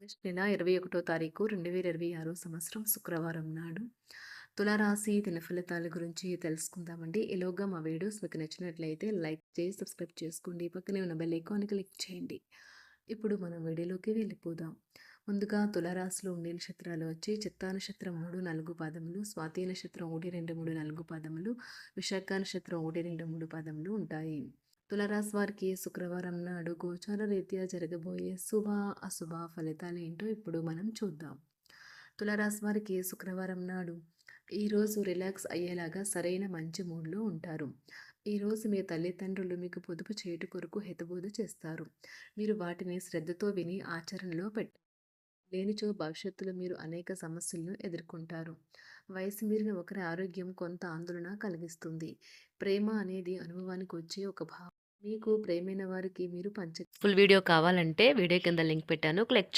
August నెల 21 తారీఖు 2026 సంవత్సరం శుక్రవారం నాడు తులారాశి దినఫలితాల గురించి తెలుసుకుందామండి. ఈలోగా మా వీడియోస్ మీకు నచ్చినట్లయితే లైక్ చేసి సబ్స్క్రైబ్ చేసుకోండి. పక్కనే ఉన్న బెల్ ఐకాన్ని క్లిక్ చేయండి. ఇప్పుడు మనం వీడియోలోకి వెళ్ళిపోదాం. ముందుగా తులారాశిలో ఉండే నక్షత్రాలు వచ్చి చిత్తా నక్షత్రం 3, 4 పాదములు, స్వాతి నక్షత్రం 1, 2, 3, 4 పాదములు, విశాఖ నక్షత్రం 1, 2, 3 పాదములు ఉంటాయి. తులారాశి వారికి శుక్రవారం నాడు గోచార రీత్యా జరగబోయే శుభ అశుభ ఫలితాలు ఏంటో ఇప్పుడు మనం చూద్దాం. తులారాశి వారికి శుక్రవారం నాడు ఈరోజు రిలాక్స్ అయ్యేలాగా సరైన మంచి మూడ్లో ఉంటారు. ఈరోజు మీ తల్లిదండ్రులు మీకు పొదుపు చేయట కొరకు హితబోధ చేస్తారు. మీరు వాటిని శ్రద్ధతో విని ఆచరణలో పెట్టారు. లేనిచో భవిష్యత్తులో మీరు అనేక సమస్యలను ఎదుర్కొంటారు. వయసు మీరిన ఒకరి ఆరోగ్యం కొంత ఆందోళన కలిగిస్తుంది. ప్రేమ అనేది అనుభవానికి వచ్చే ఒక భావం. మీకు ప్రేమైన వారికి మీరు ఫుల్ వీడియో కావాలంటే వీడియో కింద లింక్ పెట్టాను. క్లిక్